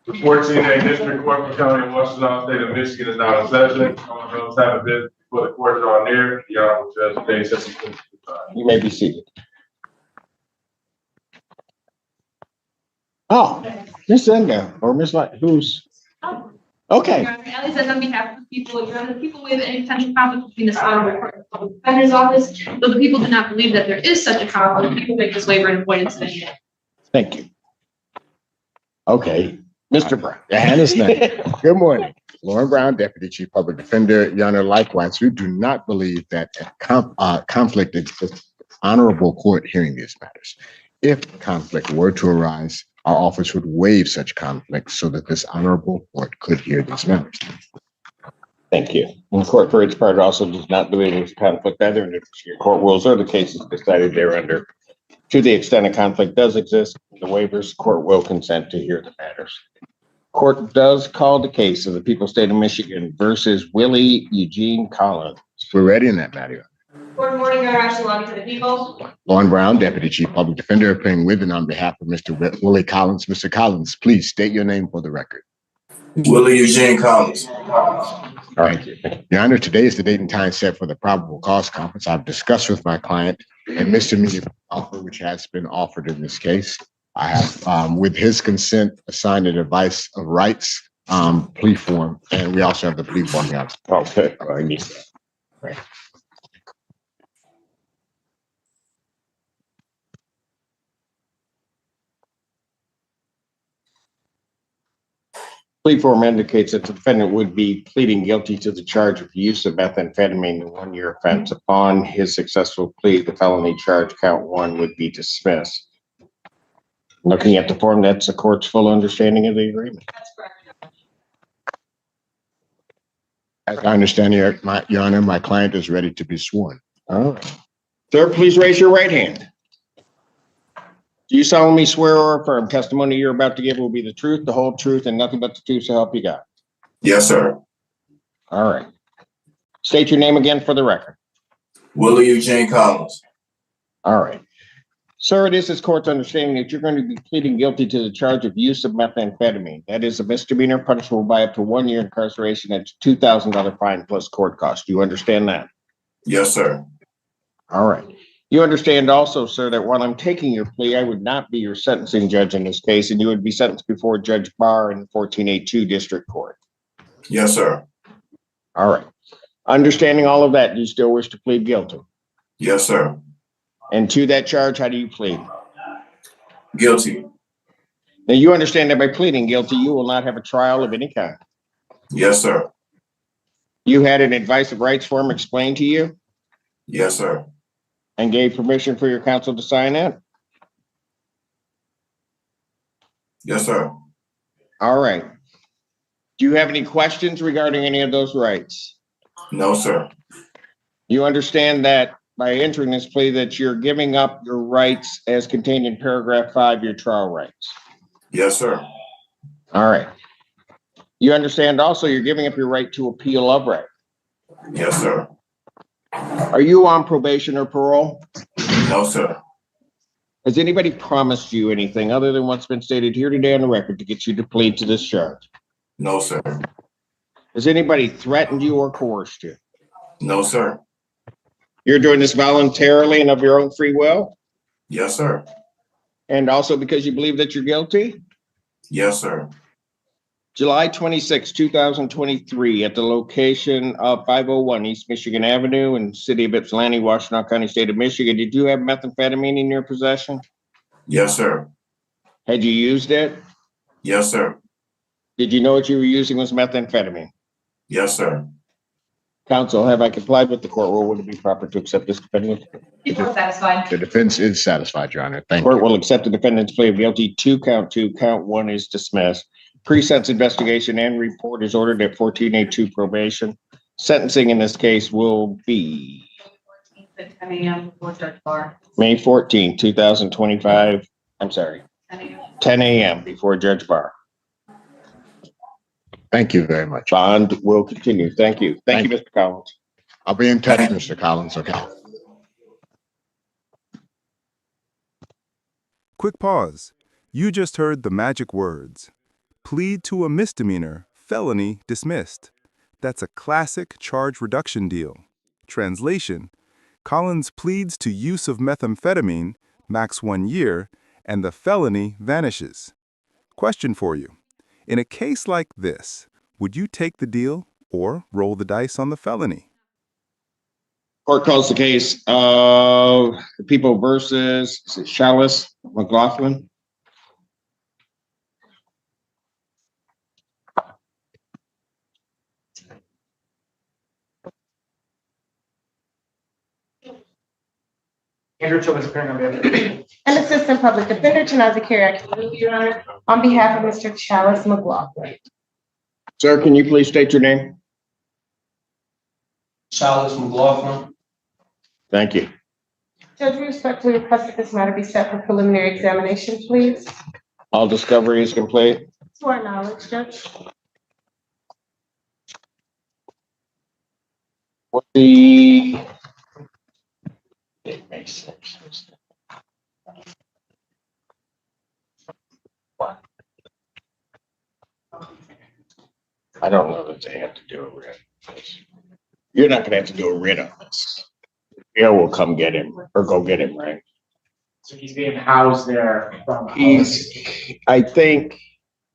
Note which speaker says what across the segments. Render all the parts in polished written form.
Speaker 1: The 14A District Court for County of Washington, State of Michigan is now in session. All those having business before the court are near, the Honorable Judge Simpson.
Speaker 2: You may be seated. Oh, Miss Enda or Miss Light, who's? Okay.
Speaker 3: Your Honor, Ellie says on behalf of the people, Your Honor, the people waive any potential conflict between this honorable court and the public defender's office, though the people do not believe that there is such a conflict, the people make this waiver and avoidance anyway.
Speaker 2: Thank you. Okay, Mr. Brown. Your hand is next. Good morning. Lauren Brown, Deputy Chief Public Defender. Your Honor, likewise, we do not believe that a conflict exists. Honorable court hearing these matters. If conflict were to arise, our office would waive such conflict so that this honorable court could hear these matters. Thank you. And the court, for its part, also does not believe there's conflict either in the court rules or the cases decided thereunder. To the extent a conflict does exist, the waivers court will consent to hear the matters. Court does call the case of the people state of Michigan versus Willie Eugene Collins. We're ready in that matter.
Speaker 3: Good morning, Your Honor, belonging to the people.
Speaker 2: Lauren Brown, Deputy Chief Public Defender, appearing with and on behalf of Mr. Willie Collins. Mr. Collins, please state your name for the record.
Speaker 4: Willie Eugene Collins.
Speaker 2: All right. Your Honor, today is the date and time set for the probable cause conference. I've discussed with my client and misdemeanor offer, which has been offered in this case. I have, with his consent, assigned a device of rights plea form, and we also have the plea form out. Okay. I need that. Right. Plea form indicates that the defendant would be pleading guilty to the charge of use of methamphetamine, the one-year offense. Upon his successful plea, the felony charge count 1 would be dismissed. Looking at the form, that's the court's full understanding of the agreement.
Speaker 3: That's correct.
Speaker 2: As I understand, Your Honor, my client is ready to be sworn. All right. Sir, please raise your right hand. Do you solemnly swear or affirm testimony you're about to give will be the truth, the whole truth, and nothing but the truth, so help you God?
Speaker 4: Yes, sir.
Speaker 2: All right. State your name again for the record.
Speaker 4: Willie Eugene Collins.
Speaker 2: All right. Sir, it is this court's understanding that you're going to be pleading guilty to the charge of use of methamphetamine. That is a misdemeanor punishable by up to 1 year incarceration and $2,000 fine plus court costs. Do you understand that?
Speaker 4: Yes, sir.
Speaker 2: All right. You understand also, sir, that while I'm taking your plea, I would not be your sentencing judge in this case, and you would be sentenced before Judge Barr in 14A2 District Court.
Speaker 4: Yes, sir.
Speaker 2: All right. Understanding all of that, do you still wish to plead guilty?
Speaker 4: Yes, sir.
Speaker 2: And to that charge, how do you plead?
Speaker 4: Guilty.
Speaker 2: Now, you understand that by pleading guilty, you will not have a trial of any kind.
Speaker 4: Yes, sir.
Speaker 2: You had an advice of rights form explained to you
Speaker 4: Yes, sir.
Speaker 2: and gave permission for your counsel to sign it?
Speaker 4: Yes, sir.
Speaker 2: All right. Do you have any questions regarding any of those rights?
Speaker 4: No, sir.
Speaker 2: You understand that by entering this plea that you're giving up your rights as contained in paragraph 5, your trial rights.
Speaker 4: Yes, sir.
Speaker 2: All right. You understand also you're giving up your right to appeal of right.
Speaker 4: Yes, sir.
Speaker 2: Are you on probation or parole?
Speaker 4: No, sir.
Speaker 2: Has anybody promised you anything other than what's been stated here today on the record to get you to plead to this charge?
Speaker 4: No, sir.
Speaker 2: Has anybody threatened you or coerced you?
Speaker 4: No, sir.
Speaker 2: You're doing this voluntarily and of your own free will?
Speaker 4: Yes, sir.
Speaker 2: And also because you believe that you're guilty?
Speaker 4: Yes, sir.
Speaker 2: July 26, 2023, at the location of 501 East Michigan Avenue in the city of Ypsilanti, Washtenaw County, state of Michigan, did you have methamphetamine in your possession?
Speaker 4: Yes, sir.
Speaker 2: Had you used it?
Speaker 4: Yes, sir.
Speaker 2: Did you know what you were using was methamphetamine?
Speaker 4: Yes, sir.
Speaker 2: Counsel, have I complied with the court rule? Would it be proper to accept this defendant?
Speaker 3: People are satisfied.
Speaker 2: The defense is satisfied, Your Honor. Thank you. Court will accept the defendant's plea of guilty to count 2. Count 1 is dismissed. Pre-sentence investigation and report is ordered at 14A2 probation. Sentencing in this case will be
Speaker 3: 10 a.m. before Judge Barr.
Speaker 2: May 14, 2025. I'm sorry,
Speaker 3: 10 a.m.
Speaker 2: 10 a.m. before Judge Barr. Thank you very much. Bond will continue. Thank you. Thank you, Mr. Collins. I'll be in touch, Mr. Collins. Okay.
Speaker 5: Quick pause. You just heard the magic words. Plead to a misdemeanor, felony dismissed. That's a classic charge reduction deal. Translation: Collins pleads to use of methamphetamine, max 1 year, and the felony vanishes. Question for you. In a case like this, would you take the deal or roll the dice on the felony?
Speaker 2: Court calls the case of the people versus, is it Chalice McLaughlin?
Speaker 6: Andrew Children's appearing on behalf of the
Speaker 7: And Assistant Public Defender Tanazi Carey, Your Honor, on behalf of Mr. Chalice McLaughlin.
Speaker 2: Sir, can you please state your name?
Speaker 6: Chalice McLaughlin.
Speaker 2: Thank you.
Speaker 7: Judge, we respectfully request that this matter be set for preliminary examination, please.
Speaker 2: All discovery is complete.
Speaker 7: To our knowledge, Judge.
Speaker 2: What the? It makes sense. What? I don't know that they have to do a writ. You're not gonna have to do a writ on this. Bill will come get him or go get him, right?
Speaker 6: So he's being housed there from.
Speaker 2: I think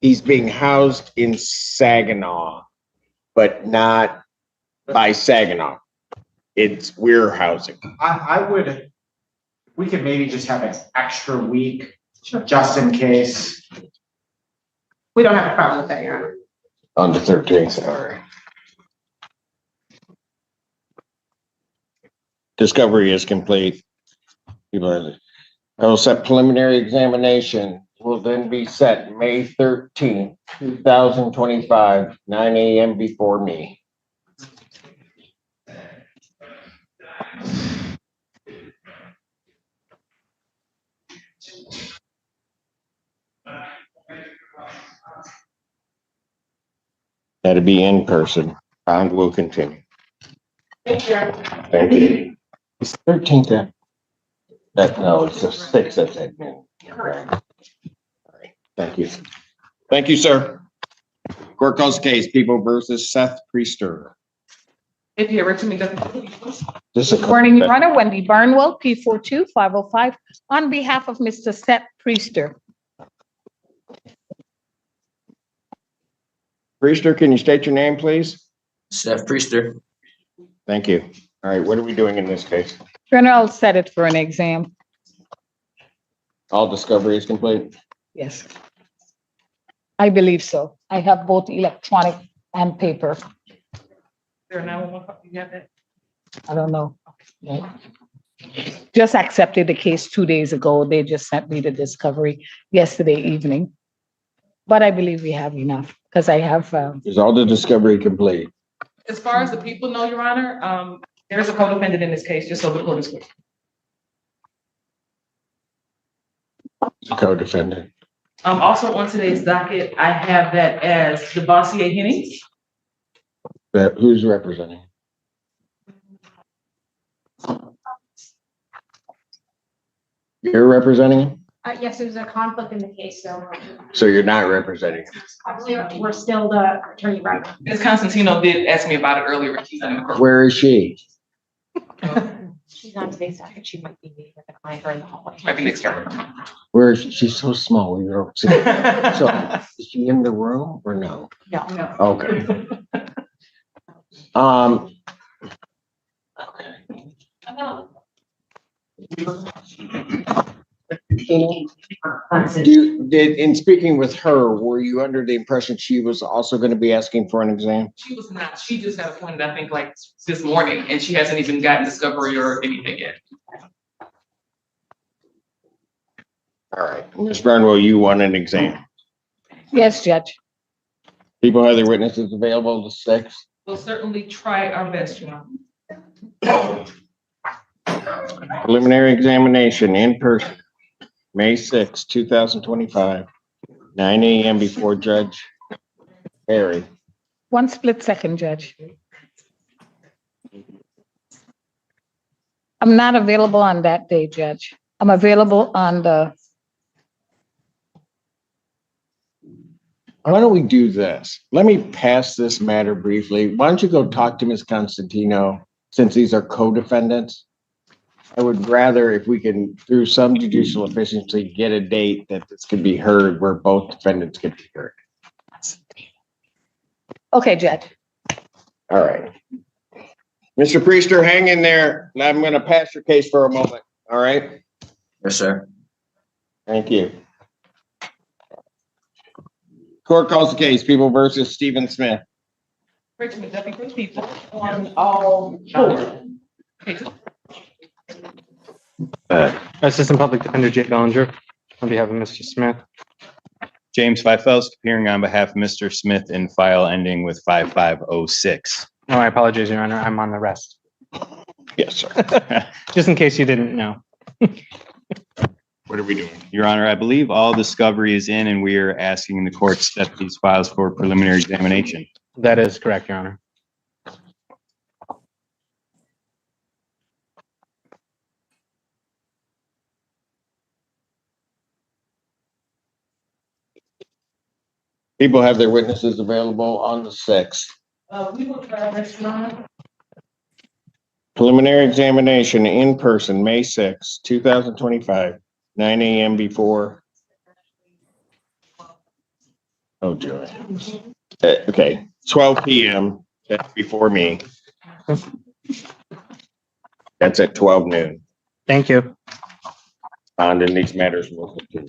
Speaker 2: he's being housed in Saginaw, but not by Saginaw. We're housing.
Speaker 6: I would, we could maybe just have an extra week, just in case.
Speaker 7: We don't have a problem with that, Your Honor.
Speaker 2: On the 13th, all right. Discovery is complete. I will set preliminary examination will then be set May 13th, 2025, 9 a.m. before me. That'll be in person. And will continue.
Speaker 7: Thank you, Your Honor.
Speaker 2: Thank you. It's 13th. No, it's the 6th. That's it. All right. Thank you. Thank you, sir. Court calls the case, People versus Seth Priester.
Speaker 8: If you're ever to me, doesn't.
Speaker 2: This is
Speaker 9: Good morning, Your Honor. Wendy Barnwell, P42505, on behalf of Mr. Seth Priester.
Speaker 2: Priester, can you state your name, please?
Speaker 10: Seth Priester.
Speaker 2: Thank you. All right, what are we doing in this case?
Speaker 9: Your Honor, I'll set it for an exam.
Speaker 2: All discovery is complete?
Speaker 9: Yes. I believe so. I have both electronic and paper.
Speaker 8: There are 911 call, you have that?
Speaker 9: I don't know. Just accepted the case 2 days ago. They just sent me the discovery yesterday evening. But I believe we have enough because I have.
Speaker 2: Is all the discovery complete?
Speaker 8: As far as the people know, Your Honor, there's a co-defendant in this case, just so the court is clear.
Speaker 2: Co-defendant.
Speaker 8: Also on today's docket, I have that as the Bossier Hennings.
Speaker 2: Who's representing? You're representing him?
Speaker 7: Yes, there's a conflict in the case, so.
Speaker 2: So you're not representing him?
Speaker 7: We're still the attorney, right?
Speaker 8: Ms. Constantino did ask me about it earlier. She's in the court.
Speaker 2: Where is she?
Speaker 7: She's on today's docket. She might be meeting with the client or in the hallway.
Speaker 8: Might be next door.
Speaker 2: Where is she? She's so small. We don't see. So is she in the room or no?
Speaker 7: No.
Speaker 2: Okay. Okay. In speaking with her, were you under the impression she was also going to be asking for an exam?
Speaker 8: She was not. She just had appointed, I think, like this morning, and she hasn't even gotten discovery or anything yet.
Speaker 2: All right. Ms. Barnwell, you want an exam?
Speaker 9: Yes, Judge.
Speaker 2: People have their witnesses available the 6th?
Speaker 8: We'll certainly try our best, Your Honor.
Speaker 2: Preliminary examination in person, May 6, 2025, 9 a.m. before Judge Perry.
Speaker 9: One split second, Judge. I'm not available on that day, Judge. I'm available on the
Speaker 2: Why don't we do this? Let me pass this matter briefly. Why don't you go talk to Ms. Constantino, since these are co-defendants? I would rather, if we can, through some judicial efficiency, get a date that this could be heard where both defendants could be heard.
Speaker 9: Okay, Judge.
Speaker 2: All right. Mr. Priester, hang in there. Now I'm going to pass your case for a moment. All right?
Speaker 10: Yes, sir.
Speaker 2: Thank you. Court calls the case, People versus Stephen Smith.
Speaker 8: Richmond, deputy people on all four.
Speaker 11: Assistant Public Defender Jay Bellinger, on behalf of Mr. Smith.
Speaker 10: James Feifels, appearing on behalf of Mr. Smith in file ending with 5506.
Speaker 11: Oh, I apologize, Your Honor, I'm on the rest,
Speaker 2: Yes, sir.
Speaker 11: just in case you didn't know.
Speaker 2: What are we doing?
Speaker 10: Your Honor, I believe all discovery is in and we are asking the court to set these files for preliminary examination.
Speaker 11: That is correct, Your Honor.
Speaker 2: People have their witnesses available on the 6th.
Speaker 3: We will try this one.
Speaker 2: Preliminary examination in person, May 6, 2025, 9 a.m. before. Oh, joy. Okay, 12 p.m. That's before me. That's at 12 noon.
Speaker 11: Thank you.
Speaker 2: And in these matters, will continue.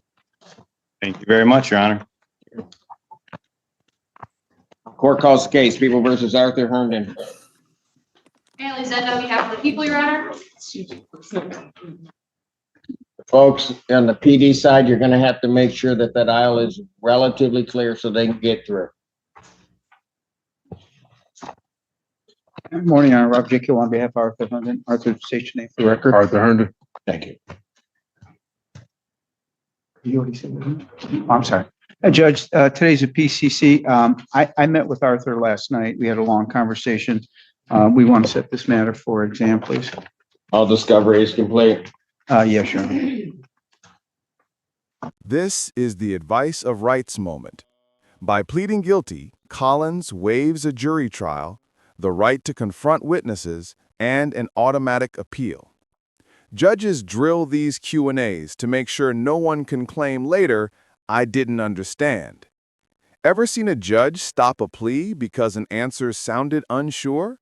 Speaker 10: Thank you very much, Your Honor.
Speaker 2: Court calls the case, People versus Arthur Herndon.
Speaker 3: Haley Zed on behalf of the people, Your Honor.
Speaker 2: Folks, on the PD side, you're gonna have to make sure that that aisle is relatively clear so they can get through.
Speaker 12: Good morning, I'm Rob Jekyll on behalf of Arthur Herndon. Arthur, state your name for the record.
Speaker 1: Arthur Herndon.
Speaker 2: Thank you.
Speaker 12: You already said that. Oh, I'm sorry. Judge, today's a PCC. I met with Arthur last night. We had a long conversation. We want to set this matter for exam, please.
Speaker 2: All discovery is complete.
Speaker 12: Yes, Your Honor.
Speaker 5: This is the advice of rights moment. By pleading guilty, Collins waives a jury trial, the right to confront witnesses, and an automatic appeal. Judges drill these Q&As to make sure no one can claim later, "I didn't understand." Ever seen a judge stop a plea because an answer sounded unsure?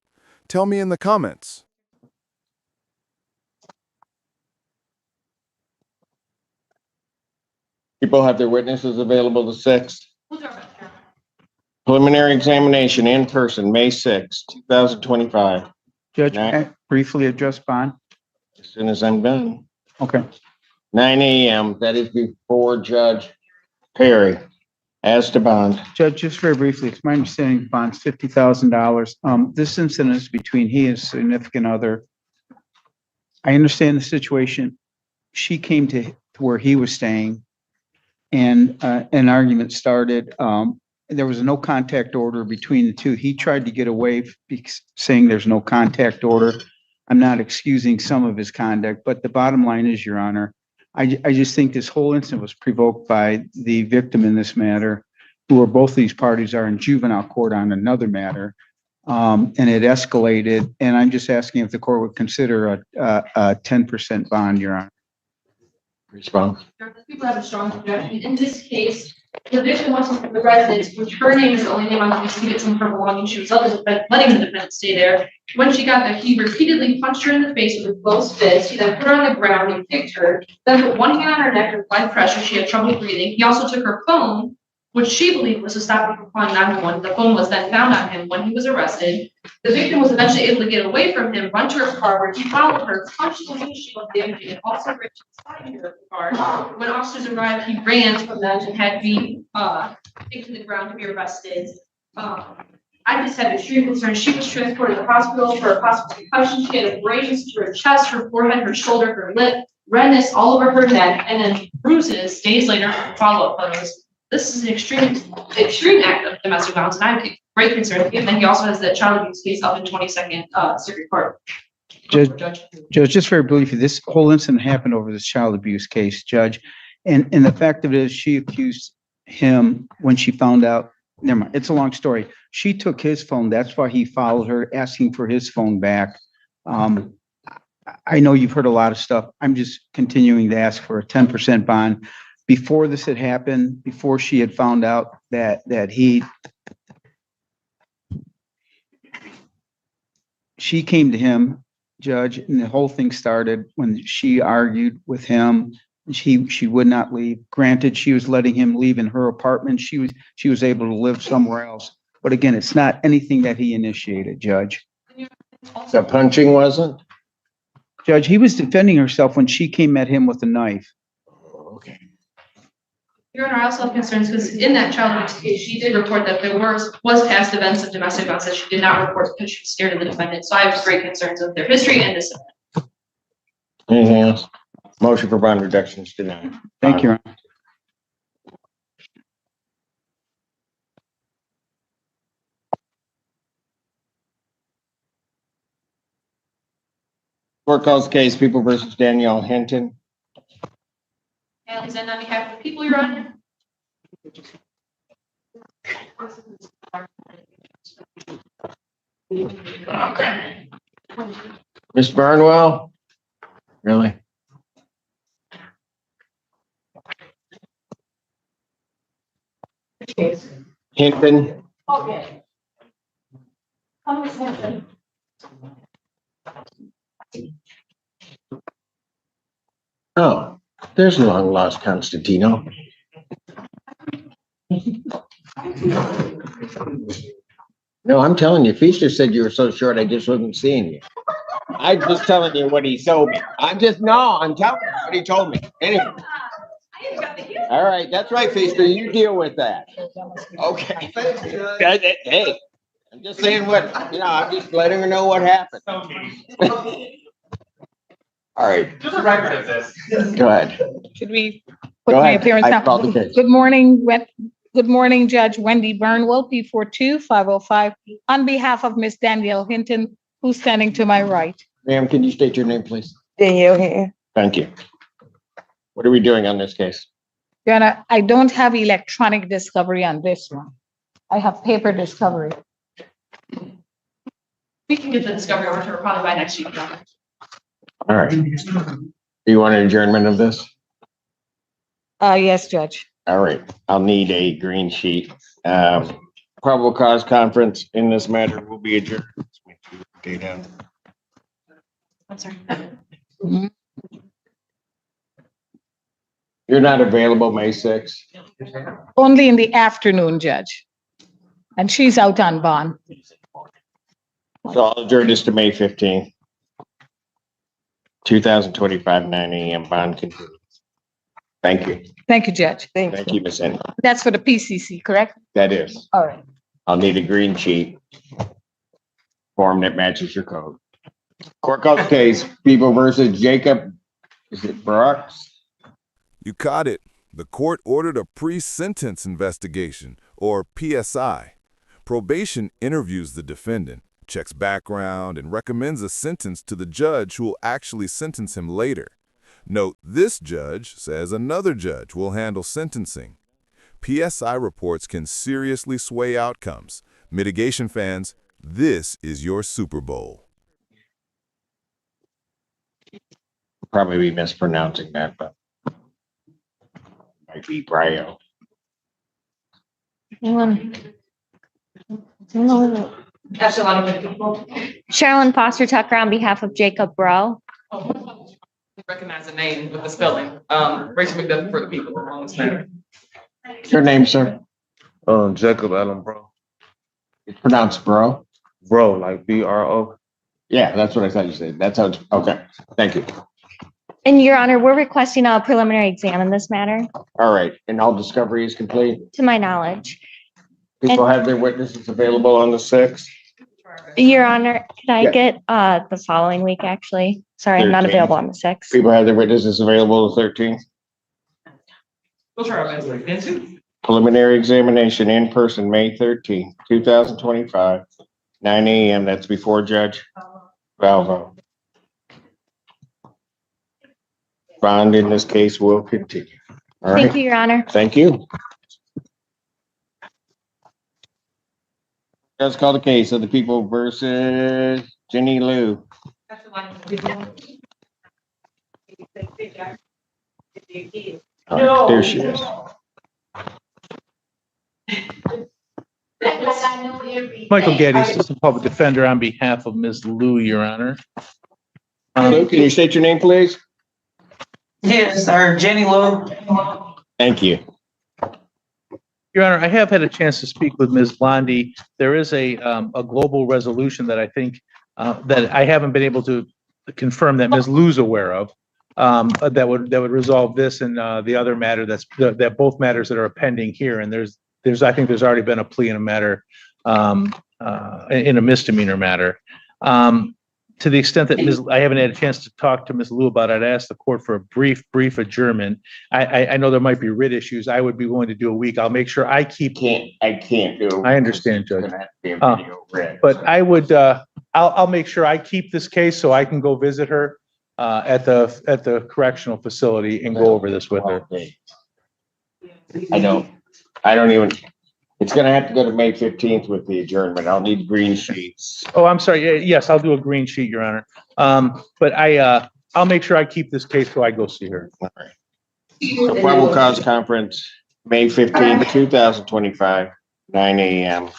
Speaker 5: Tell me in the comments.
Speaker 2: People have their witnesses available the 6th.
Speaker 3: We'll do our best, Your Honor.
Speaker 2: Preliminary examination in person, May 6, 2025.
Speaker 12: Judge,
Speaker 2: Right.
Speaker 12: briefly address bond.
Speaker 2: As soon as I'm done.
Speaker 12: Okay.
Speaker 2: 9 a.m. That is before Judge Perry. As to bond.
Speaker 12: Judge, just very briefly, it's my understanding the bond's $50,000. This incident is between he and his significant other. I understand the situation. She came to where he was staying and an argument started. There was a no contact order between the two. He tried to get away saying there's no contact order. I'm not excusing some of his conduct, but the bottom line is, Your Honor, I just think this whole incident was provoked by the victim in this matter, who are both these parties are in juvenile court on another matter. And it escalated. And I'm just asking if the court would consider a 10% bond, Your Honor.
Speaker 2: Response.
Speaker 3: People have a strong objection. In this case, the victim wasn't the residence, which her name is the only name on the list to get some of her belongings. She was letting the defendant stay there. When she got there, he repeatedly punched her in the face with a closed fist. He then put her on the ground and kicked her, then put one hand on her neck and applied pressure. She had trouble breathing. He also took her phone, which she believed was to stop her from calling 911. The phone was then found on him when he was arrested. The victim was eventually able to get away from him, run to her car where he followed her, punched the windshield, damaging it, also ripped inside her car. When officers arrived, he ran from them and had been taken to the ground to be arrested. I just have extreme concern. She was transported to the hospital for a possible concussion. She had abrasions to her chest, her forehead, her shoulder, her lip, redness all over her neck, and then bruises days later from follow-up photos. This is an extreme act of domestic violence, and I'm great concern. And then he also has the child abuse case up in 22nd Circuit Court.
Speaker 12: Judge, just very briefly, this whole incident happened over this child abuse case, Judge. And the fact of it is, she accused him when she found out, never mind, it's a long story. She took his phone. That's why he followed her, asking for his phone back. I know you've heard a lot of stuff. I'm just continuing to ask for a 10% bond. Before this had happened, before she had found out that she came to him, Judge, and the whole thing started when she argued with him. She would not leave. Granted, she was letting him leave in her apartment. She was able to live somewhere else. But again, it's not anything that he initiated, Judge.
Speaker 2: The punching wasn't?
Speaker 12: Judge, he was defending herself when she came at him with a knife.
Speaker 2: Okay.
Speaker 3: Your Honor, I also have concerns because in that child abuse case, she did report that there was past events of domestic violence that she did not report because she was scared of the defendant. So I have great concerns of their history and this event.
Speaker 2: Anything else? Motion for bond reduction is denied.
Speaker 12: Thank you, Your Honor.
Speaker 2: Court calls the case People versus Danielle Hinton.
Speaker 3: And is that on behalf of the people, Your Honor?
Speaker 2: Okay. Ms. Barnwell? Really? Hinton?
Speaker 3: Okay. Hinton.
Speaker 2: Oh, there's long lost Constantino. No, I'm telling you, Feaster said you were so short, I just wasn't seeing you. I'm just telling you what he told me. I'm telling you what he told me. Anyway. All right, that's right, Feaster, you deal with that. Okay. Hey, I'm just saying I'm just letting her know what happened. All right.
Speaker 6: Just a record of this.
Speaker 2: Go ahead.
Speaker 9: Should we put
Speaker 2: Go
Speaker 9: my
Speaker 2: ahead.
Speaker 9: appearance
Speaker 2: I
Speaker 9: now?
Speaker 2: called the case.
Speaker 9: Good morning, Judge Wendy Burnwell, P42-505, on behalf of Miss Danielle Hinton, who's standing to my right.
Speaker 2: Ma'am, can you state your name, please?
Speaker 7: Danielle here.
Speaker 2: Thank you. What are we doing on this case?
Speaker 9: Your Honor, I don't have electronic discovery on this one. I have paper discovery.
Speaker 3: We can get the discovery over to her probably by next week, Your Honor.
Speaker 2: All right. Do you want an adjournment of this?
Speaker 9: Yes, Judge.
Speaker 2: All right. I'll need a green sheet. Probable cause conference in this matter will be adjourned. Date out.
Speaker 3: I'm sorry.
Speaker 2: You're not available May 6th?
Speaker 9: Only in the afternoon, Judge. And she's out on bond.
Speaker 2: So I'll adjourn this to May 15th. 2025, 9 a.m. Bond continues. Thank you.
Speaker 9: Thank you, Judge.
Speaker 2: Thank you, Ms. N.
Speaker 9: That's for the PCC, correct?
Speaker 2: That is.
Speaker 9: All right.
Speaker 2: I'll need a green sheet. Form that matches your code. Court calls case, People versus Jacob. Is it Brooks?
Speaker 5: You caught it. The court ordered a pre-sentence investigation, or PSI. Probation interviews the defendant, checks background, and recommends a sentence to the judge who will actually sentence him later. Note, this judge says another judge will handle sentencing. PSI reports can seriously sway outcomes. Mitigation fans, this is your Super Bowl.
Speaker 2: Probably be mispronouncing that, but might be Brio.
Speaker 3: That's a lot of people.
Speaker 13: Sherilyn Foster Tucker on behalf of Jacob Bro.
Speaker 8: Recognize the name with the spelling. Rachel McDuffie for the people on this matter.
Speaker 2: Your name, sir?
Speaker 1: Jacob Allen, bro.
Speaker 2: It's pronounced Bro?
Speaker 1: Bro, like B-R-O.
Speaker 2: Yeah, that's what I thought you said. That sounds, okay. Thank you.
Speaker 13: And Your Honor, we're requesting a preliminary exam in this matter,
Speaker 2: All right, and all discovery is complete?
Speaker 13: to my knowledge.
Speaker 2: People have their witnesses available on the 6th?
Speaker 13: Your Honor, can I
Speaker 2: Yeah.
Speaker 13: get the following week, actually? Sorry, I'm not
Speaker 2: 13th.
Speaker 13: available on the 6th.
Speaker 2: People have their witnesses available the 13th?
Speaker 8: We'll try our best. Then too.
Speaker 2: Preliminary examination in person, May 13th, 2025, 9 a.m. That's before Judge Valvo. Bond in this case will continue. All
Speaker 13: Thank
Speaker 2: right,
Speaker 13: you, Your Honor.
Speaker 2: thank you. Let's call the case of the people versus Jenny Lou. There she is.
Speaker 14: Michael Getty, Assistant Public Defender on behalf of Ms. Lou, Your Honor.
Speaker 2: Lou, can you state your name, please?
Speaker 15: Yes, sir. Jenny Lou.
Speaker 2: Thank you.
Speaker 14: Your Honor, I have had a chance to speak with Ms. Blondie. There is a global resolution that I think that I haven't been able to confirm that Ms. Lou's aware of, that would resolve this and the other matter that both matters that are pending here. And I think there's already been a plea in a matter, in a misdemeanor matter. To the extent that I haven't had a chance to talk to Ms. Lou about it, I'd ask the court for a brief adjournment. I know there might be writ issues. I would be willing to do a week. I'll make sure I keep.
Speaker 2: I can't do.
Speaker 14: I understand, Judge.
Speaker 2: But
Speaker 14: But I would, I'll make sure I keep this case so I can go visit her at the correctional facility and go over this with her.
Speaker 2: I don't even, it's gonna have to go to May 15th with the adjournment. I'll need green sheets.
Speaker 14: Oh, I'm sorry. Yes, I'll do a green sheet, Your Honor. But I'll make sure I keep this case so I go see her.
Speaker 2: So probable cause conference, May 15th, 2025, 9 a.m.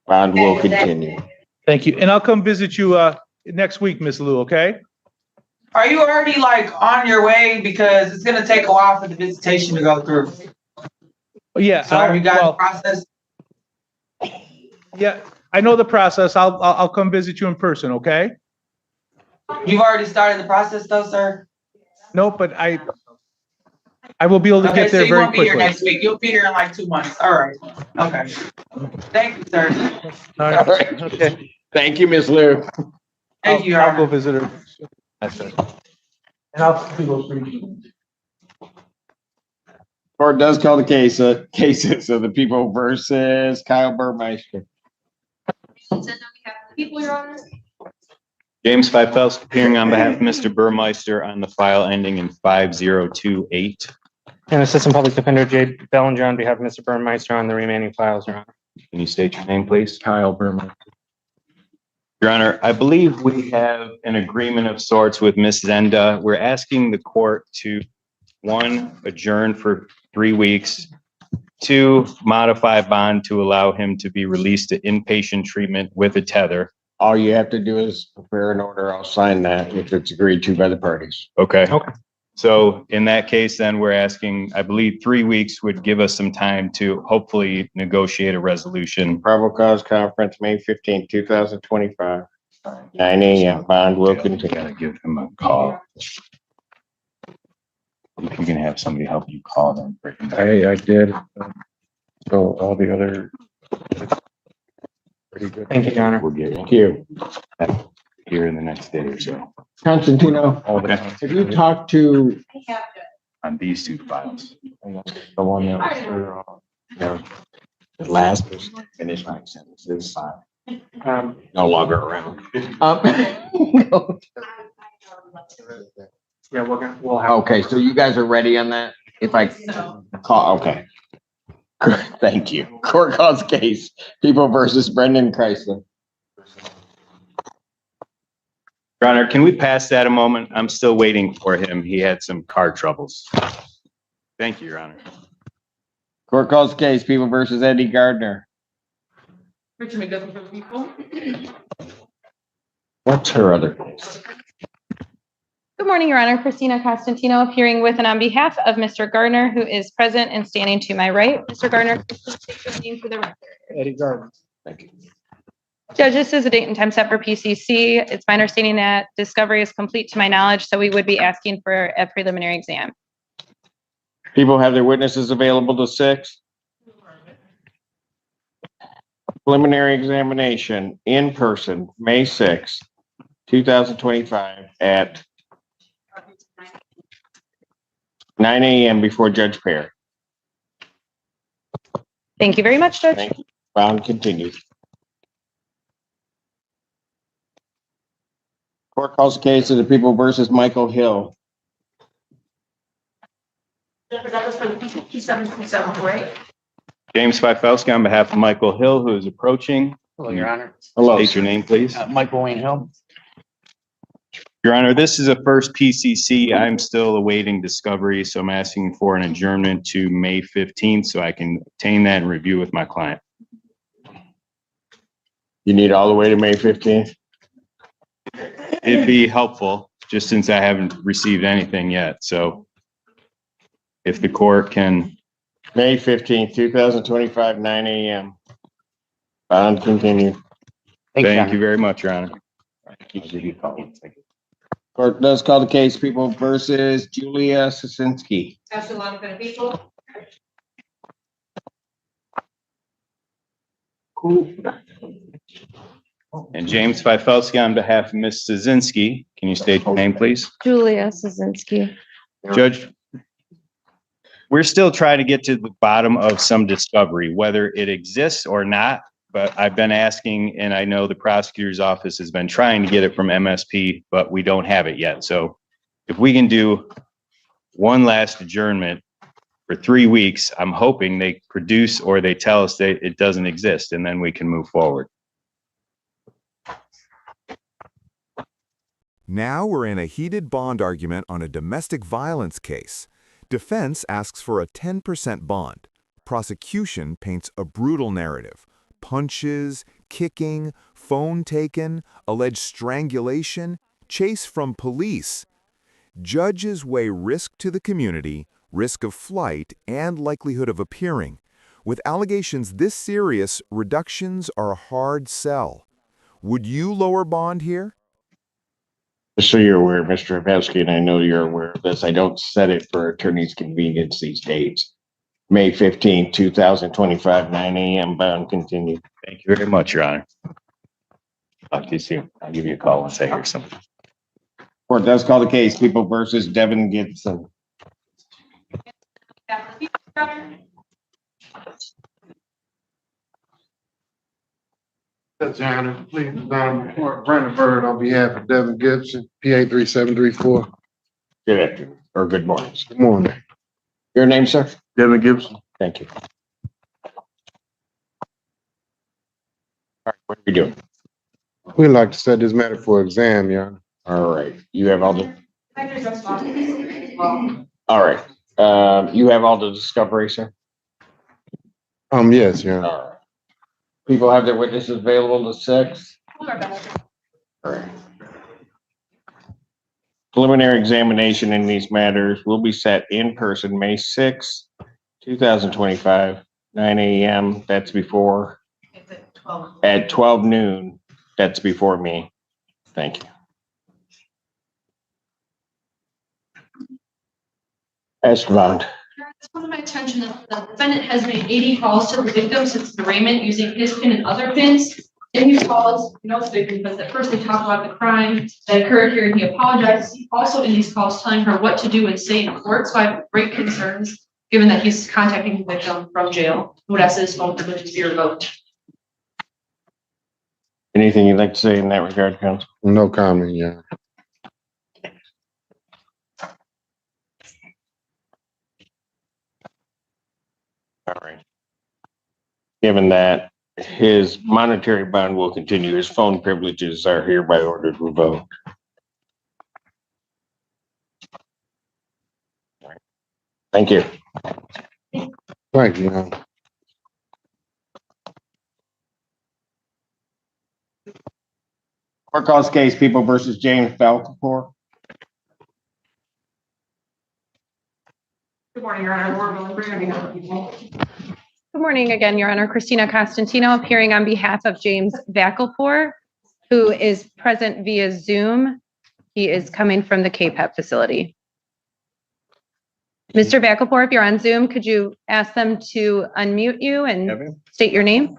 Speaker 2: Bond will continue.
Speaker 14: Thank you. And I'll come visit you next week, Ms. Lou, okay?
Speaker 15: Are you already like on your way? Because it's gonna take a while for the visitation to go through.
Speaker 14: Yeah.
Speaker 15: So have you got the process?
Speaker 14: Yeah, I know the process. I'll come visit you in person, okay?
Speaker 15: You've already started the process though, sir?
Speaker 14: No, but I will be able to get there very
Speaker 15: So you won't be here
Speaker 14: quickly.
Speaker 15: next week. You'll be here in like 2 months. All right. Okay. Thank you, sir.
Speaker 14: All right. Okay.
Speaker 2: Thank you, Ms. Lou.
Speaker 15: Thank you, Your
Speaker 14: I'll go
Speaker 15: Honor.
Speaker 14: visit her. That's it. And I'll do those green sheets.
Speaker 2: Court does call the cases of the people versus Kyle Burmeister.
Speaker 3: People, Your Honor.
Speaker 10: James Fifelsk appearing on behalf of Mr. Burmeister on the file ending in 5028.
Speaker 11: And Assistant Public Defender Jay Bellinger on behalf of Mr. Burmeister on the remaining files, Your Honor.
Speaker 10: Can you state your name, please?
Speaker 2: Kyle Burmeister.
Speaker 10: Your Honor, I believe we have an agreement of sorts with Ms. Zenda. We're asking the court to, 1, adjourn for 3 weeks, 2, modify bond to allow him to be released to inpatient treatment with a tether.
Speaker 2: All you have to do is prepare an order. I'll sign that if it's agreed to by the parties.
Speaker 10: Okay. So in that case, then we're asking, I believe 3 weeks would give us some time to hopefully negotiate a resolution.
Speaker 2: Probable cause conference, May 15th, 2025, 9 a.m. Bond will continue.
Speaker 10: Gotta give him a call. You can have somebody help you call them.
Speaker 1: I did. So all the other. Pretty good.
Speaker 11: Thank you, Your Honor.
Speaker 10: We'll get
Speaker 2: Thank you.
Speaker 10: here in the next day or so
Speaker 2: Constantino,
Speaker 10: Okay.
Speaker 2: have you talked to
Speaker 10: on these 2 files.
Speaker 2: the one that was for, the last person finished my sentences, no longer around.
Speaker 11: Yeah, we'll have.
Speaker 2: Okay, so you guys are ready on that? If I call, okay. Thank you. Court calls case, people versus Brendan Chrysler.
Speaker 10: Your Honor, can we pass that a moment? I'm still waiting for him. He had some car troubles. Thank you, Your Honor.
Speaker 2: Court calls case, people versus Eddie Gardner.
Speaker 8: Richard McDuffie for the people.
Speaker 2: What's her other case?
Speaker 7: Good morning, Your Honor. Christina Costantino appearing with and on behalf of Mr. Gardner, who is present and standing to my right. Mr. Gardner, please state your name for the record.
Speaker 12: Eddie Gardner.
Speaker 2: Thank you.
Speaker 7: Judge, this is a date and time set for PCC. It's my understanding that discovery is complete to my knowledge, so we would be asking for a preliminary exam.
Speaker 2: People have their witnesses available to 6. Preliminary examination in person, May 6th, 2025 at 9 a.m. before Judge Pear.
Speaker 7: Thank you very much, Judge.
Speaker 2: Thank you. Bound continues. Court calls the case of the people versus Michael Hill.
Speaker 3: That was for the P727, right?
Speaker 10: James Fifelski on behalf of Michael Hill, who is approaching.
Speaker 11: Hello, Your Honor.
Speaker 2: Hello.
Speaker 10: State your name, please.
Speaker 11: Michael Wayne Hill.
Speaker 10: Your Honor, this is a first PCC. I'm still awaiting discovery, so I'm asking for an adjournment to May 15th so I can obtain that and review with my client.
Speaker 2: You need all the way to May 15th?
Speaker 10: It'd be helpful, just since I haven't received anything yet, so if the court can,
Speaker 2: May 15th, 2025, 9 a.m. Bond continue.
Speaker 10: thank you very much, Your Honor.
Speaker 2: Court does call the case People versus Julia Sosinski.
Speaker 3: That's the law for the people.
Speaker 10: And James Fifelski on behalf of Ms. Szynski, can you state your name, please?
Speaker 13: Julia Sosinski.
Speaker 10: Judge, we're still trying to get to the bottom of some discovery, whether it exists or not. But I've been asking, and I know the prosecutor's office has been trying to get it from MSP, but we don't have it yet. So if we can do one last adjournment for 3 weeks, I'm hoping they produce or they tell us that it doesn't exist, and then we can move forward.
Speaker 5: Now we're in a heated bond argument on a domestic violence case. Defense asks for a 10% bond. Prosecution paints a brutal narrative. Punches, kicking, phone taken, alleged strangulation, chase from police. Judges weigh risk to the community, risk of flight, and likelihood of appearing. With allegations this serious, reductions are a hard sell. Would you lower bond here?
Speaker 2: Just so you're aware, Mr. Ravelsky, and I know you're aware of this, I don't set it for attorney's convenience these dates. May 15th, 2025, 9 a.m. Bond continue.
Speaker 10: Thank you very much, Your Honor. Talk to you soon. I'll give you a call once I hear something.
Speaker 2: Court does call the case People versus Devin Gibson.
Speaker 16: That's your honor. Please, Brandon Bird on behalf of Devin Gibson, PA 3734.
Speaker 2: Good afternoon, or good morning.
Speaker 16: Good morning.
Speaker 2: Your name, sir?
Speaker 16: Devin Gibson.
Speaker 2: Thank you. All right, what are we doing?
Speaker 16: We'd like to set this matter for exam, Your Honor.
Speaker 2: All right, you have all the, all right. You have all the discovery, sir?
Speaker 16: Yes, Your Honor.
Speaker 2: All right. People have their witnesses available to 6. All right. Preliminary examination in these matters will be set in person, May 6th, 2025, 9 a.m. That's before. At 12 noon. That's before me. Thank you. Esteban.
Speaker 3: It's come to my attention that the defendant has made 80 calls to the victim since the arraignment using his pin and other pins. In these calls, you know, the victim, but at first they talk about the crime that occurred here and he apologizes. Also in these calls telling her what to do and say in court. So I have great concerns, given that he's contacting the victim from jail. Would ask that his phone privilege be revoked.
Speaker 2: Anything you'd like to say in that regard, counsel?
Speaker 16: No comment, Your Honor.
Speaker 2: All right. Given that, his monetary bond will continue. His phone privileges are hereby ordered revoked. All right. Thank you.
Speaker 16: Thank you, Your Honor.
Speaker 2: Court calls case People versus James Belkapor.
Speaker 3: Good morning, Your Honor. Laura Willenberg on behalf of the people.
Speaker 7: Good morning again, Your Honor. Christina Costantino appearing on behalf of James Vacalpour, who is present via Zoom. He is coming from the KPEP facility. Mr. Vacalpour, if you're on Zoom, could you ask them to unmute you and state your name?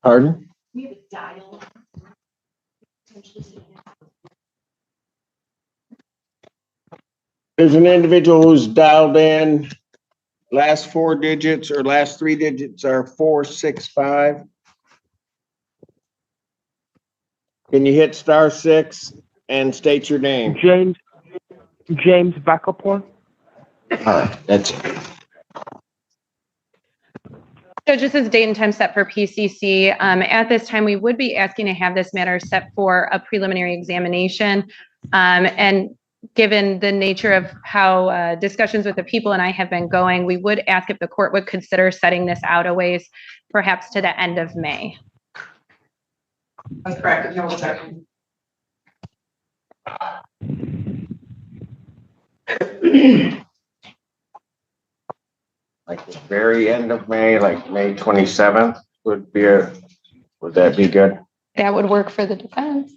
Speaker 2: Pardon?
Speaker 3: We have a dial.
Speaker 2: There's an individual who's dialed in. Last 4 digits or last 3 digits are 465. Can you hit *6 and state your name?
Speaker 17: James Vacalpour.
Speaker 2: All right, that's it.
Speaker 7: Judge, this is date and time set for PCC. At this time, we would be asking to have this matter set for a preliminary examination. And given the nature of how discussions with the people and I have been going, we would ask if the court would consider setting this out a ways, perhaps to the end of May.
Speaker 8: That's correct. If you have a second.
Speaker 18: Like the very end of May, like May 27th would that be good?
Speaker 7: That would work for the defense.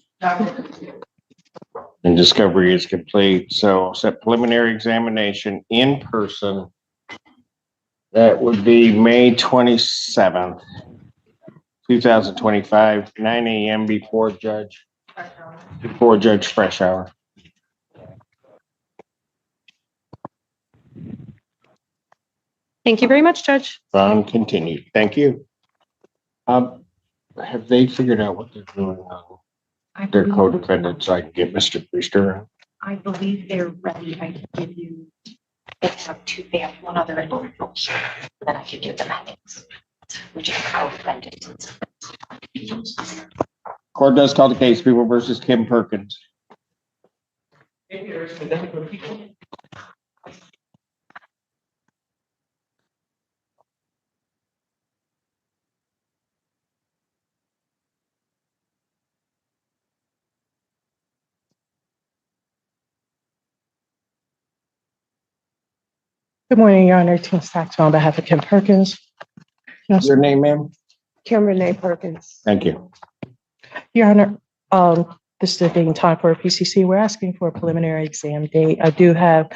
Speaker 18: And discovery is complete, so set preliminary examination in person. That would be May 27th, 2025, 9 a.m. before Judge Fresh Hour.
Speaker 7: Thank you very much, Judge.
Speaker 18: Bond continued. Thank you. Have they figured out what they're doing on their co-defendant so I can get Mr. Brewster?
Speaker 19: I believe they're ready. I can give you, they have one other individual here that I could give them headings, which is co-defendant.
Speaker 18: Court does call the case, People versus Kim Perkins.
Speaker 17: Good morning, Your Honor. Tim Sachs on behalf of Kim Perkins.
Speaker 18: Your name, ma'am?
Speaker 17: Kim Renee Perkins.
Speaker 18: Thank you.
Speaker 17: Your Honor, this is the date and time for a PCC. We're asking for a preliminary exam date. I do have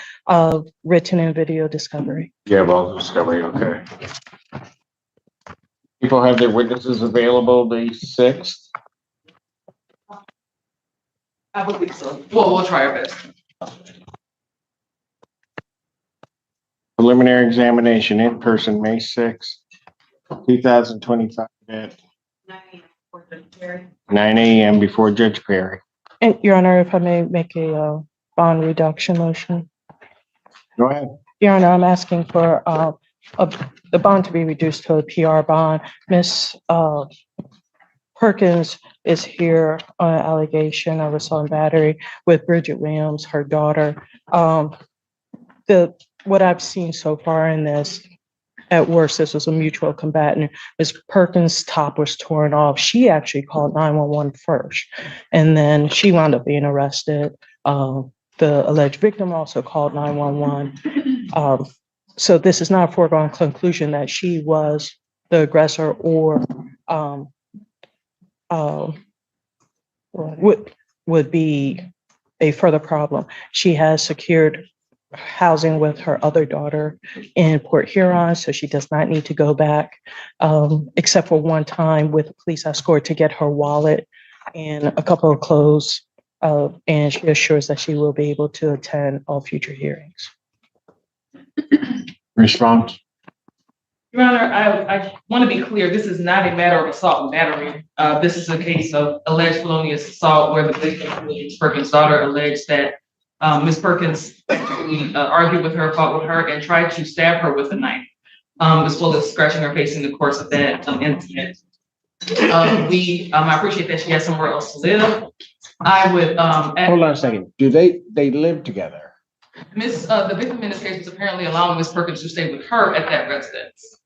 Speaker 17: written and video discovery.
Speaker 18: You have all the discovery, okay. People have their witnesses available the 6th?
Speaker 8: I believe so. Well, we'll try our best.
Speaker 18: Preliminary examination in person, May 6th, 2025 at 9 a.m. before Judge Perry.
Speaker 17: And Your Honor, if I may make a bond reduction motion.
Speaker 18: Go ahead.
Speaker 17: Your Honor, I'm asking for the bond to be reduced to a PR bond. Miss Perkins is here on an allegation of assault and battery with Bridget Williams, her daughter. What I've seen so far in this, at worst, this was a mutual combatant. Ms. Perkins' top was torn off. She actually called 911 first, and then she wound up being arrested. The alleged victim also called 911. So this is not a foregone conclusion that she was the aggressor or would be a further problem. She has secured housing with her other daughter in Port Huron, so she does not need to go back, except for one time with a police escort to get her wallet and a couple of clothes, and she assures that she will be able to attend all future hearings.
Speaker 18: Response?
Speaker 8: Your Honor, I want to be clear, this is not a matter of assault and battery. This is a case of alleged felonious assault where the victim, Ms. Perkins' daughter, alleged that Ms. Perkins argued with her, fought with her, and tried to stab her with a knife, as well as scratching her face in the course of that incident. I appreciate that she has somewhere else to live. I would
Speaker 18: hold on a second. Do they live together?
Speaker 8: The victim in this case was apparently allowing Ms. Perkins to stay with her at that residence.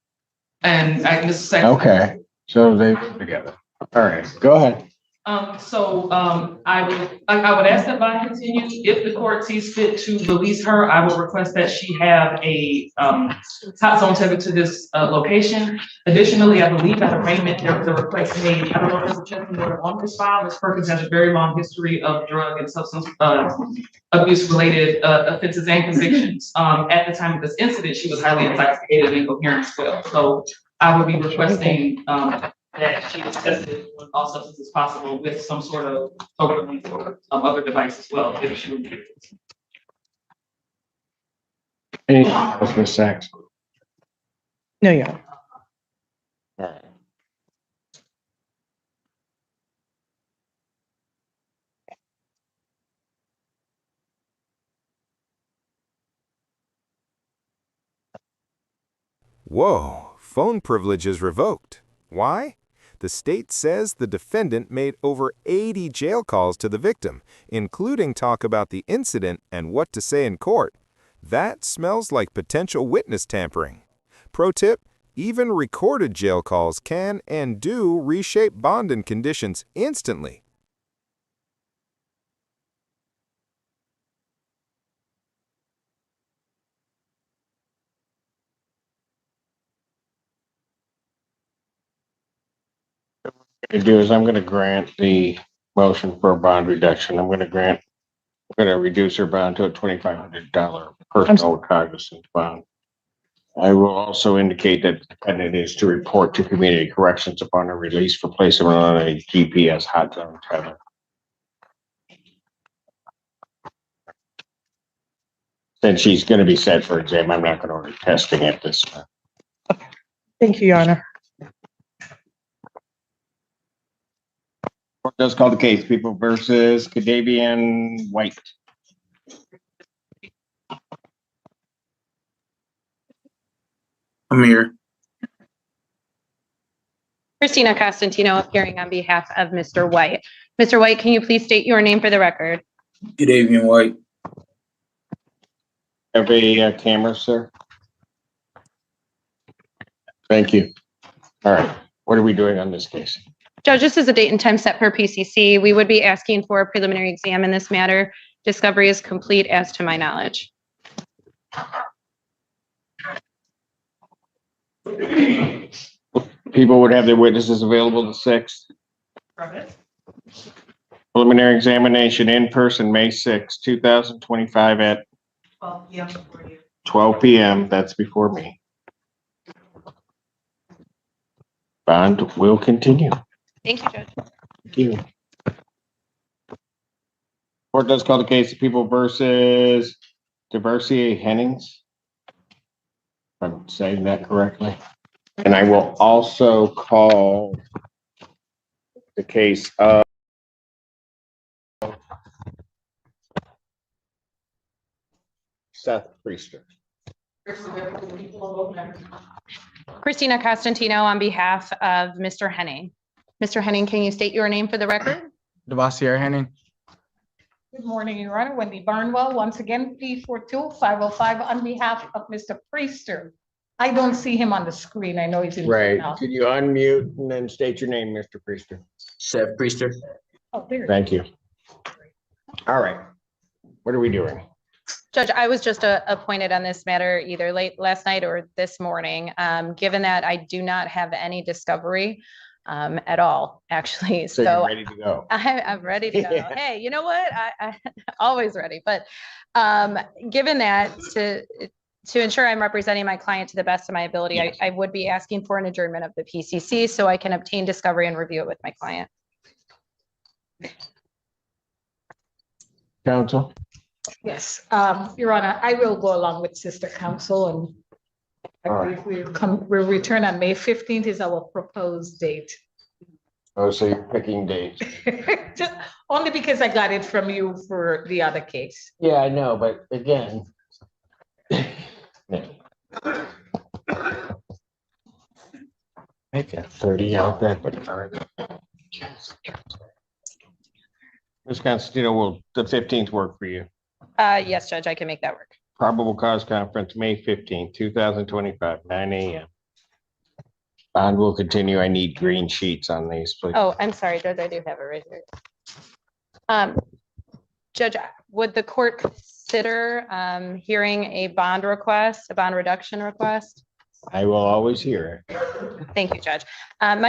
Speaker 8: And Mrs. Sachs.
Speaker 18: Okay, so they live together. All right, go ahead.
Speaker 8: I would ask that bond continue. If the court sees fit to release her, I would request that she have a hot zone tethered to this location. Additionally, I believe at arraignment there was a request made. I don't know if there's a checking order on this file. Ms. Perkins has a very long history of drug and substance abuse related offenses and convictions. At the time of this incident, she was highly intoxicated and incoherent as well. So I would be requesting that she was tested with all substances possible with some sort of overlay or other device as well, if she would be.
Speaker 18: Anything else, Ms. Sachs?
Speaker 17: No, Your Honor.
Speaker 18: All right.
Speaker 5: Whoa, phone privileges revoked. Why? The state says the defendant made over 80 jail calls to the victim, including talk about the incident and what to say in court. That smells like potential witness tampering. Pro tip, even recorded jail calls can and do reshape bond and conditions instantly.
Speaker 18: To do is I'm going to grant the motion for a bond reduction. I'm going to reduce her bond to a $2,500 personal cognizance bond. I will also indicate that the defendant is to report to community corrections upon her release for placement on a GPS hot zone tether. Since she's going to be set for exam, I'm not going to order testing at this time.
Speaker 17: Thank you, Your Honor.
Speaker 18: Court does call the case, People versus Cadavian White.
Speaker 20: I'm here.
Speaker 7: Christina Costantino appearing on behalf of Mr. White. Mr. White, can you please state your name for the record?
Speaker 20: Cadavian White.
Speaker 18: Have a camera, sir? Thank you. All right. What are we doing on this case?
Speaker 7: Judge, this is a date and time set for PCC. We would be asking for a preliminary exam in this matter. Discovery is complete as to my knowledge.
Speaker 18: People would have their witnesses available the 6th. Preliminary examination in person, May 6, 2025 at 12 p.m. That's before me. Bond will continue.
Speaker 7: Thank you, Judge.
Speaker 18: Thank you. Court does call the case of People versus Diversier Hennings. If I'm saying that correctly. And I will also call the case of Seth Priester.
Speaker 7: Christina Costantino on behalf of Mr. Henning. Mr. Henning, can you state your name for the record?
Speaker 20: Devasier Henning.
Speaker 9: Good morning, Your Honor. Wendy Barnwell, once again, Plea 42505 on behalf of Mr. Priester. I don't see him on the screen. I know he's in.
Speaker 18: Right. Could you unmute and then state your name, Mr. Priester?
Speaker 20: Seth Priester.
Speaker 9: Oh, there.
Speaker 18: Thank you. All right. What are we doing?
Speaker 7: Judge, I was just appointed on this matter either late last night or this morning. Given that I do not have any discovery at all, actually.
Speaker 18: So you're ready to go.
Speaker 7: I'm ready to go. Hey, you know what? I always ready. But given that, to ensure I'm representing my client to the best of my ability, yes. I would be asking for an adjournment of the PCC so I can obtain discovery and review it with my client.
Speaker 18: Counsel?
Speaker 9: Yes, Your Honor, I will go along with Sister Counsel, and I believe we'll return on May 15th is our proposed date.
Speaker 18: Oh, so you're picking dates.
Speaker 9: Just only because I got it from you for the other case.
Speaker 18: Yeah, I know, but again. I got 30 out there, but all right. Ms. Constantino, will the 15th work for you?
Speaker 7: Yes, Judge, I can make that work.
Speaker 18: Probable cause conference, May 15th, 2025, 9 a.m. Bond will continue. I need green sheets on these, please.
Speaker 7: Oh, I'm sorry, Judge, I do have it right here. Judge, would the court consider hearing a bond request, a bond reduction request?
Speaker 18: I will always hear it.
Speaker 7: Thank you, Judge. I'm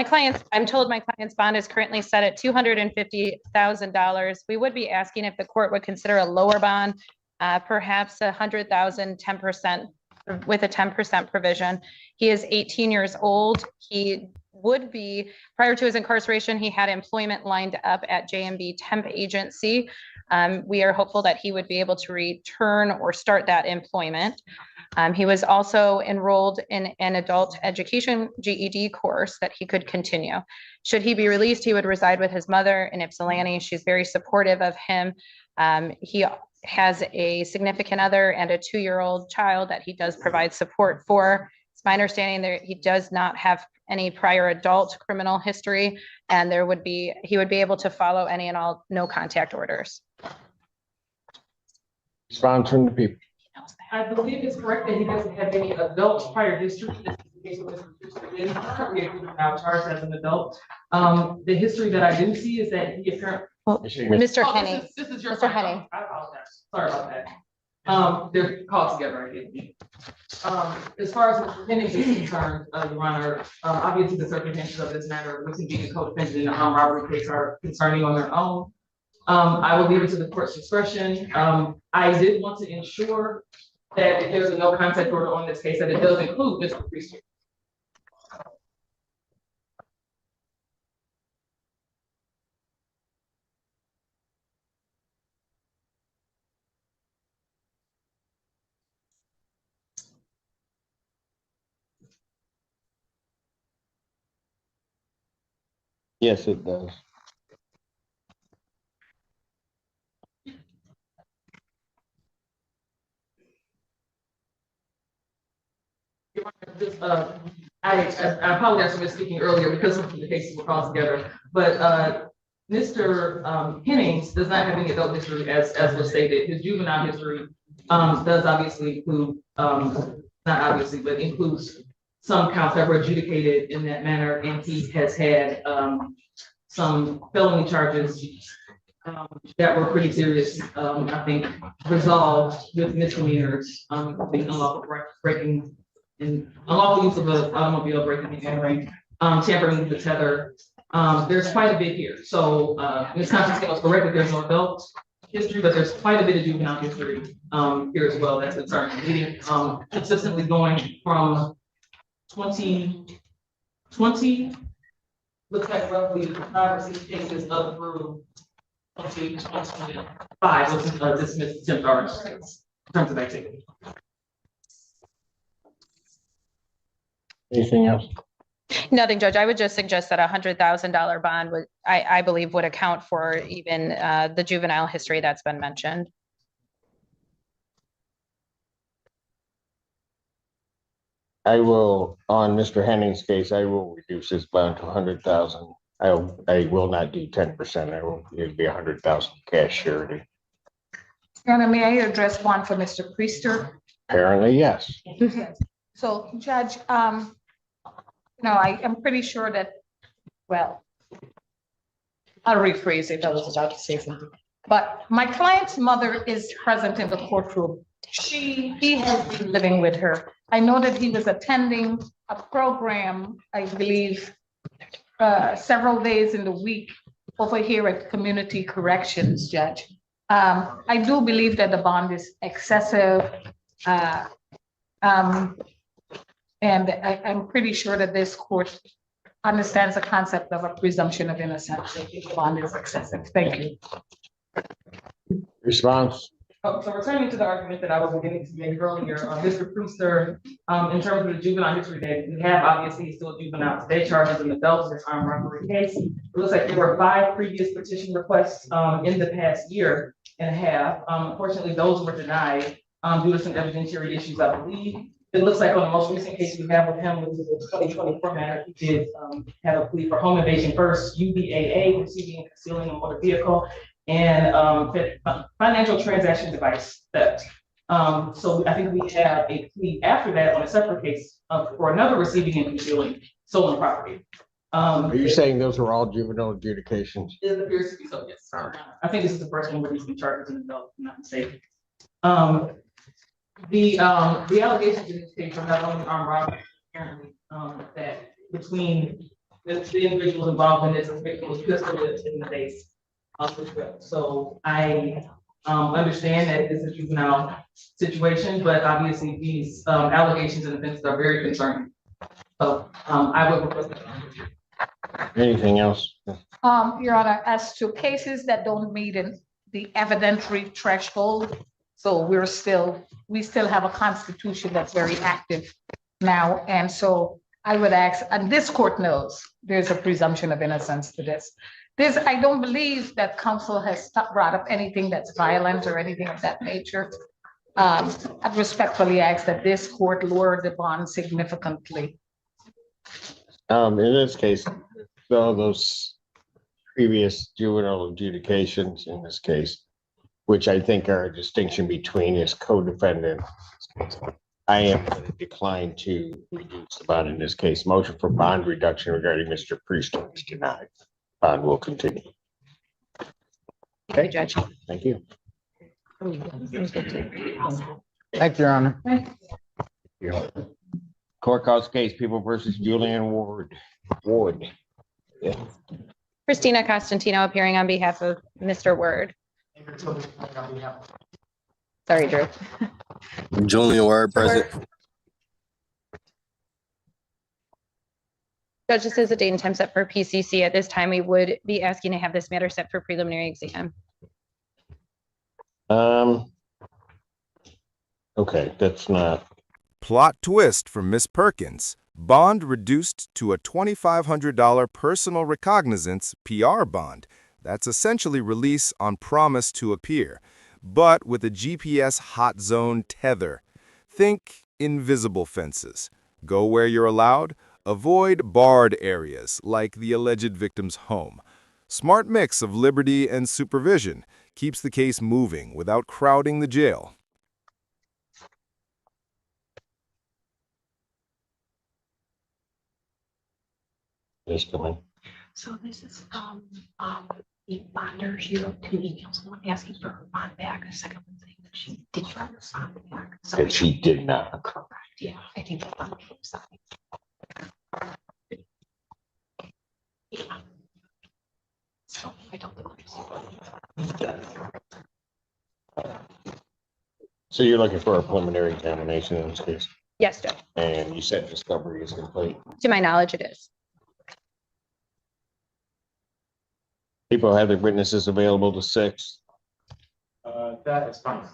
Speaker 7: told my client's bond is currently set at $250,000. We would be asking if the court would consider a lower bond, perhaps $100,000, 10%, with a 10% provision. He is 18 years old. He would be, prior to his incarceration, he had employment lined up at JMB Temp Agency. We are hopeful that he would be able to return or start that employment. He was also enrolled in an adult education GED course that he could continue. Should he be released, he would reside with his mother in Ypsilanti. She's very supportive of him. He has a significant other and a 2-year-old child that he does provide support for. It's my understanding that he does not have any prior adult criminal history, and he would be able to follow any and all no contact orders.
Speaker 18: Response from the people.
Speaker 8: I believe it's correct that he doesn't have any adult prior history. This is the case with Mr. Brewster. He is currently now charged as an adult. The history that I do see is that he apparently.
Speaker 7: Mr. Henning.
Speaker 8: This is your.
Speaker 7: Mr. Henning.
Speaker 8: I apologize. Sorry about that. They're called together, I think. As far as Mr. Henning is concerned, Your Honor, obviously the circumstances of this matter, which being a co-defendant in the armed robbery case, are concerning on their own. I will leave it to the court's discretion. I did want to ensure that if there's a no contact order on this case, that it does include Mr. Priester.
Speaker 18: Yes, it does.
Speaker 8: Just, I apologize for misspeaking earlier because the cases were called together, but Mr. Hennings does not have any adult history as was stated. His juvenile history does obviously include, not obviously, but includes some counts that were adjudicated in that manner, and he has had some felony charges that were pretty serious, I think, resolved with misdemeanors, the unlawful breaking and unlawful use of an automobile, breaking and entering, tampering with the tether. There's quite a bit here. So Ms. Constance was correct that there's no adult history, but there's quite a bit of juvenile history here as well. That's concerning. Leading consistently going from 2020, looks like roughly 5 or 6 cases up through 2025 was dismissed attempt charges in terms of activity.
Speaker 18: Anything else?
Speaker 7: Nothing, Judge. I would just suggest that $100,000 bond would, I believe, would account for even the juvenile history that's been mentioned.
Speaker 18: I will, on Mr. Henning's case, I will reduce his bond to 100,000. I will not do 10%. I will, it'll be 100,000 cash surety.
Speaker 9: Your Honor, may I address one for Mr. Priester?
Speaker 18: Apparently, yes.
Speaker 9: So, Judge, I am pretty sure that, well, I'll rephrase it. I was about to say something. But my client's mother is present in the courtroom. He has been living with her. I know that he was attending a program, I believe, several days in the week over here at Community Corrections, Judge. I do believe that the bond is excessive. And I'm pretty sure that this court understands the concept of a presumption of innocence if the bond is excessive. Thank you.
Speaker 18: Response.
Speaker 8: So returning to the argument that I was beginning to make earlier, Mr. Priester, in terms of the juvenile history that we have, obviously he's still juvenile today, charges an adult in this armed robbery case. It looks like there were 5 previous petition requests in the past year and a half. Unfortunately, those were denied due to some evidentiary issues, I believe. It looks like on the most recent case we have with him, which is the 2024 matter, he did have a plea for home invasion first, UBAA, receiving and concealing a motor vehicle, and financial transaction device theft. So I think we have a plea after that on a separate case for another receiving and concealing stolen property.
Speaker 18: Are you saying those are all juvenile adjudications?
Speaker 8: It appears to be so, yes. I think this is the first one where he's been charged as an adult, if I'm not mistaken. The allegations in this case are not only armed robbery, apparently, that between the individuals involved in this, the victim was pistol whipped in the face. So I understand that this is a juvenile situation, but obviously these allegations and offenses are very concerning. So I would request that.
Speaker 18: Anything else?
Speaker 9: Your Honor, as to cases that don't meet in the evidentiary threshold, so we still have a constitution that's very active now. And so I would ask, and this court knows there's a presumption of innocence to this. I don't believe that counsel has brought up anything that's violent or anything of that nature. I'd respectfully ask that this court lower the bond significantly.
Speaker 18: In this case, though, those previous juvenile adjudications in this case, which I think are a distinction between his co-defendant, I am going to decline to reduce the bond in this case. Motion for bond reduction regarding Mr. Priester is denied. Bond will continue.
Speaker 7: Thank you, Judge.
Speaker 18: Thank you.
Speaker 20: Thank you, Your Honor.
Speaker 18: Court calls case People versus Julian Ward. Yeah.
Speaker 7: Christina Costantino appearing on behalf of Mr. Word. Sorry, Drew.
Speaker 21: Julian Word, present.
Speaker 7: Judge, this is a date and time set for PCC. At this time, we would be asking to have this matter set for preliminary exam.
Speaker 18: Okay, that's not.
Speaker 5: Plot twist for Miss Perkins. Bond reduced to a $2,500 personal recognizance PR bond. That's essentially release on promise to appear, but with a GPS hot zone tether. Think invisible fences. Go where you're allowed. Avoid barred areas like the alleged victim's home. Smart mix of liberty and supervision keeps the case moving without crowding the jail.
Speaker 18: Is coming.
Speaker 19: So this is, the bonder, she wrote 2 emails, one asking for her bond back, a second one saying that she did not her bond back. So
Speaker 18: That she did not.
Speaker 19: correct, yeah, I think the bond was signed. Yeah. So I don't think.
Speaker 18: So you're looking for a preliminary examination in this case?
Speaker 7: Yes, Judge.
Speaker 18: And you said discovery is complete.
Speaker 7: To my knowledge, it is.
Speaker 18: People have their witnesses available to 6.
Speaker 6: That is fine.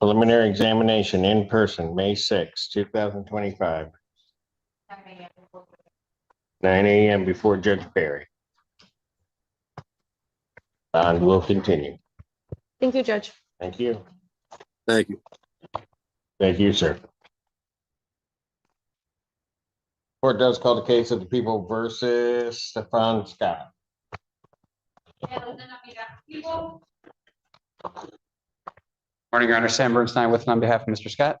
Speaker 18: Preliminary examination in person, May 6, 2025. 9 a.m. before Judge Barry. Bond will continue.
Speaker 7: Thank you, Judge.
Speaker 18: Thank you.
Speaker 21: Thank you.
Speaker 18: Thank you, sir. Court does call the case of the People versus Stefan Scott.
Speaker 20: Morning, Your Honor. Sam Bernstein with and on behalf of Mr. Scott.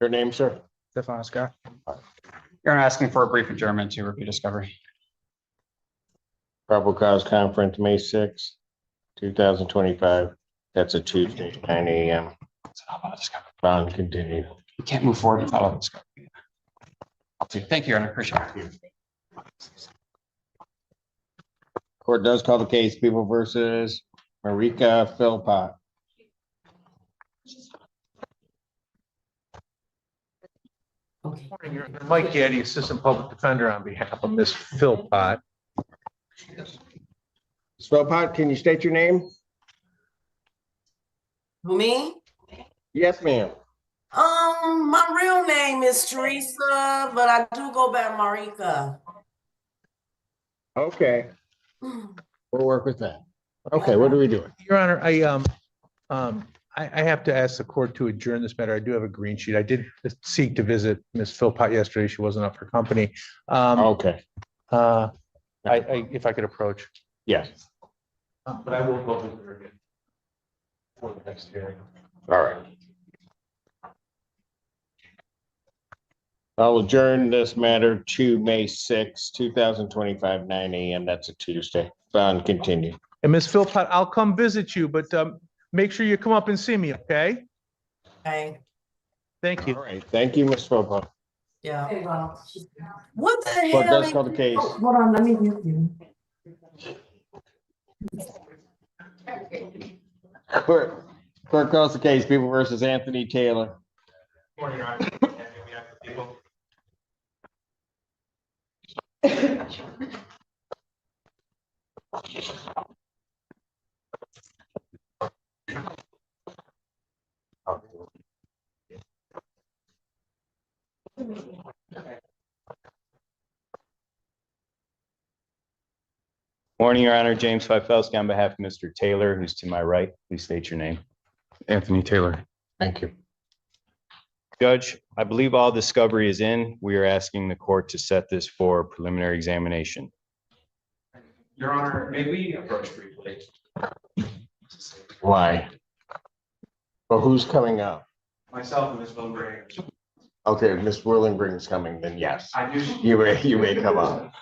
Speaker 18: Your name, sir?
Speaker 20: Stefan Scott. Your Honor, asking for a brief adjournment to review discovery.
Speaker 18: Probable cause conference, May 6, 2025. That's a Tuesday, 9 a.m. Bond continue.
Speaker 20: You can't move forward without all this. Thank you, Your Honor. Appreciate it.
Speaker 18: Court does call the case People versus Marika Philpott.
Speaker 14: Mike Gaddy, Assistant Public Defender on behalf of Ms. Philpott.
Speaker 18: Ms. Philpott, can you state your name?
Speaker 22: Me?
Speaker 18: Yes, ma'am.
Speaker 22: My real name is Teresa, but I do go by Marika.
Speaker 18: Okay. We'll work with that. Okay, what are we doing?
Speaker 14: Your Honor, I have to ask the court to adjourn this matter. I do have a green sheet. I did seek to visit Ms. Philpott yesterday. She wasn't up for company.
Speaker 18: Okay.
Speaker 14: If I could approach.
Speaker 18: Yes.
Speaker 14: But I will go visit her again for the next hearing.
Speaker 18: All right. I'll adjourn this matter to May 6, 2025, 9 a.m. That's a Tuesday. Bond continue.
Speaker 14: And Ms. Philpott, I'll come visit you, but make sure you come up and see me, okay?
Speaker 22: Okay.
Speaker 14: Thank you.
Speaker 18: All right. Thank you, Ms. Philpott.
Speaker 22: Yeah. What the hell?
Speaker 18: Court does call the case.
Speaker 22: Oh, hold on, let me mute you.
Speaker 18: Court calls the case People versus Anthony Taylor.
Speaker 6: Morning, Your Honor.
Speaker 10: Morning, Your Honor. James Fifelsky on behalf of Mr. Taylor, who's to my right. Please state your name.
Speaker 5: Anthony Taylor.
Speaker 2: Thank you.
Speaker 10: Judge, I believe all discovery is in. We are asking the court to set this for preliminary examination.
Speaker 6: Your Honor, may we approach briefly?
Speaker 2: Why? Well, who's coming up?
Speaker 6: Myself and Ms. Wilbur.
Speaker 2: Okay, if Ms. Whirlingbrig's coming, then yes,
Speaker 6: I do.
Speaker 2: you may come up.